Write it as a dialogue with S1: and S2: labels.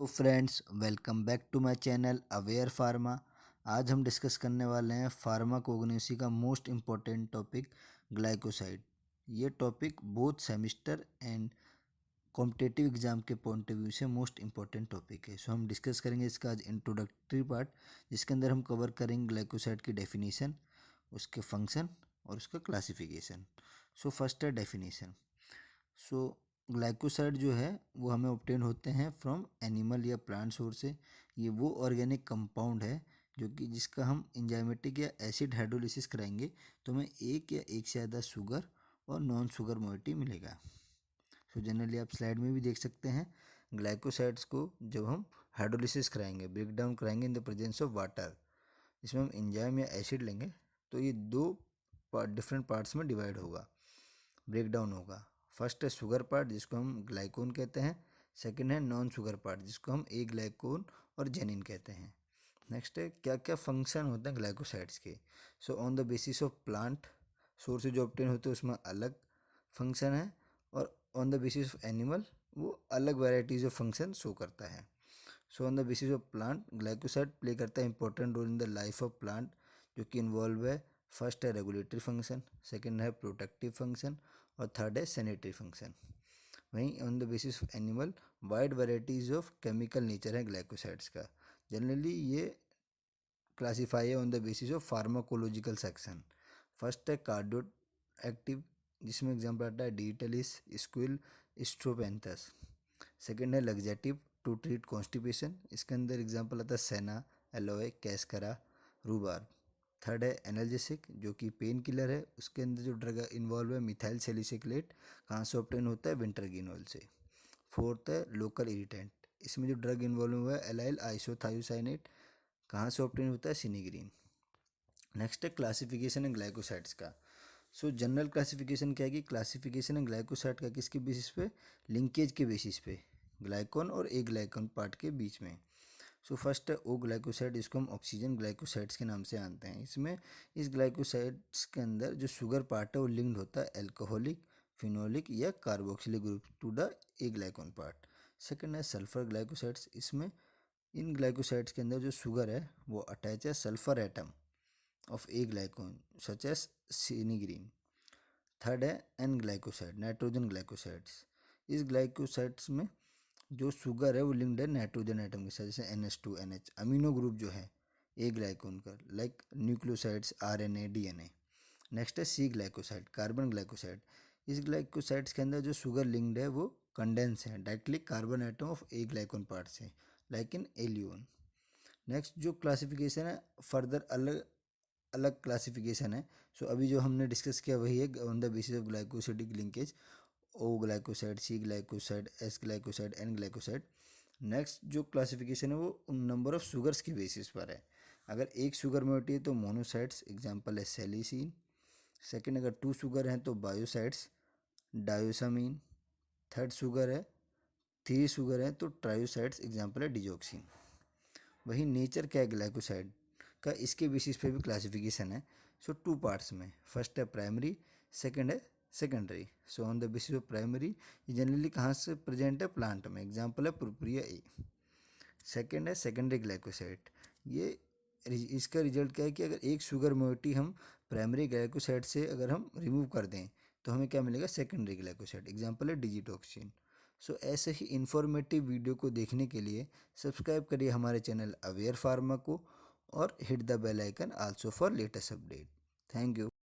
S1: तो friends, welcome back to my channel aware pharma. आज हम डिस्कस करने वाले हैं फार्माकोग्नोसी का मोस्ट इम्पॉर्टेंट टॉपिक ग्लाइकोसाइड। ये topic both semester and competitive exam के पॉइंट ऑफ व्यू से मोस्ट इम्पॉर्टेंट टॉपिक है। सो हम डिस्कस करेंगे इसका आज इंट्रोडक्टरी पार्ट, जिसके अंदर हम कवर करेंगे ग्लाइकोसाइड की डेफिनेशन, उसके फंक्शन और उसका क्लासिफिकेशन। सो फर्स्ट है डेफिनेशन। सो ग्लाइकोसाइड जो है वो हमें ऑब्टेन होते हैं फ्रॉम एनिमल या प्लांट सोर्स से। ये वो ऑर्गेनिक कंपाउंड है जो कि जिसका हम एंजाइमेटिक या एसिड हाइड्रोलिसिस कराएंगे तो हमें एक या एक से ज़्यादा शुगर और नॉन शुगर मोइटी मिलेगा। सो जनरली आप स्लाइड में भी देख सकते हैं, ग्लाइकोसाइड्स को जब हम हाइड्रोलिसिस कराएंगे, ब्रेक डाउन कराएंगे in the presence of water, इसमें हम एंजाइम या एसिड लेंगे तो ये दो डिफरेंट पार्ट्स में डिवाइड होगा, ब्रेक डाउन होगा। फर्स्ट है शुगर पार्ट जिसको हम ग्लाइकोन कहते हैं, सेकंड है नॉन शुगर पार्ट जिसको हम ए ग्लाइकोन और जेनिन कहते हैं। नेक्स्ट है क्या क्या फंक्शन होते हैं ग्लाइकोसाइड्स के। So on the basis of plant source जो ऑब्टेन होते हैं उसमें अलग फंक्शन है, और on the basis of animal वो अलग वेराइटीज ऑफ फंक्शन शो करता है। So on the basis of plant glycoside play करता है important role in the life of plant, जो कि इन्वॉल्व है फर्स्ट है रेगुलेटरी फंक्शन, सेकंड है प्रोटेक्टिव फंक्शन और थर्ड है सैनिटरी फंक्शन। वहीं on the basis of animal wide varieties of chemical nature है ग्लाइकोसाइड्स का। जनरली ये क्लासीफाई है on the basis of pharmacological section. First है कार्डियो एक्टिव, जिसमें एग्जाम्पल आता है डिजिटलिस, स्क्विल, स्ट्रोपेंथस। सेकेंड है लग्जेटिव टू ट्रीट कॉन्स्टिपेशन, इसके अंदर एग्जाम्पल आता है सेना, एलोए, कैस्करा, रूबार। थर्ड है एनाल्जेसिक जो कि पेन किलर है, उसके अंदर जो ड्रग इन्वॉल्व है मिथाइल सैलिसिलेट, कहाँ से ऑब्टेन होता है विंटरगिनोल से। फोर्थ है लोकल इरिटेंट, इसमें जो ड्रग इन्वॉल्व हुआ है एलाइल आइसोथायोसाइनेट, कहाँ से ऑब्टेन होता है सिनिग्रीन। नेक्स्ट है क्लासिफिकेशन है ग्लाइकोसाइड्स का। सो जनरल क्लासिफिकेशन क्या है कि क्लासिफिकेशन है ग्लाइकोसाइड का किसके बेसिस पे, लिंकेज के बेसिस पे, ग्लाइकोन और ए ग्लाइकोन पार्ट के बीच में। सो फर्स्ट है ओ ग्लाइकोसाइड, इसको हम ऑक्सीजन ग्लाइकोसाइड्स के नाम से जानते हैं। इसमें इस ग्लाइकोसाइड्स के अंदर जो शुगर पार्ट है वो लिंक्ड होता है एल्कोहलिक, फिनोलिक या carboxylic group to the aglycone part. Second है सल्फर ग्लाइकोसाइड्स, इसमें इन ग्लाइकोसाइड्स के अंदर जो शुगर है वो अटैच है sulphur atom of A ग्लाइकोन such as सिनिग्रीन। Third है एन ग्लाइकोसाइड, नाइट्रोजन ग्लाइकोसाइड्स। इस ग्लाइकोसाइड्स में जो शुगर है वो लिंक्ड है नाइट्रोजन एटम के साथ, जैसे NH2NH, अमीनो ग्रुप जो है ए ग्लाइकोन का, like nucleosides, RNA, DNA। Next है सी ग्लाइकोसाइड, कार्बन ग्लाइकोसाइड। इस ग्लाइकोसाइड्स के अंदर जो शुगर लिंक्ड है वो कंडेंस है directly carbon atom of A ग्लाइकोन part से, लाइक इन एलियोन। नेक्स्ट जो क्लासिफिकेशन है फर्दर अलग अलग क्लासिफिकेशन है। सो अभी जो हमने डिस्कस किया वही है on the basis of glycosidic linkage, O glycoside, C glycoside, S glycoside, N glycoside. Next जो क्लासिफिकेशन है वो उन नंबर ऑफ शुगर्स की बेसिस पर है। अगर एक शुगर मोइटी है तो मोनोसाइड्स, एग्जांपल है सेलिसिन। सेकंड अगर टू शुगर हैं तो बायोसाइड्स, डायोसामीन। थर्ड शुगर है, थ्री शुगर है तो ट्रायोसाइड्स, एग्जांपल है डिजोक्सिन। वही नेचर क्या है ग्लाइकोसाइड का, इसके बेसिस पे भी क्लासिफिकेशन है। सो टू पार्ट्स में, फर्स्ट है प्राइमरी, सेकंड है secondary. So on the basis of primary ये जनरली कहाँ से प्रेजेंट है, प्लांट में, एग्जांपल है प्रोप्रिया ए। सेकंड है सेकेंडरी ग्लाइकोसाइड, ये इसका रिजल्ट क्या है कि अगर एक शुगर मोइटी हम प्राइमरी ग्लाइकोसाइड से अगर हम रिमूव कर दें तो हमें क्या मिलेगा, सेकेंडरी ग्लाइकोसाइड, एग्जांपल है डिजिटॉक्सिन। सो ऐसे ही इन्फॉर्मेटिव वीडियो को देखने के लिए सब्सक्राइब करिए हमारे चैनल अवेयर फार्मा को और hit the bell icon also for latest update. Thank you.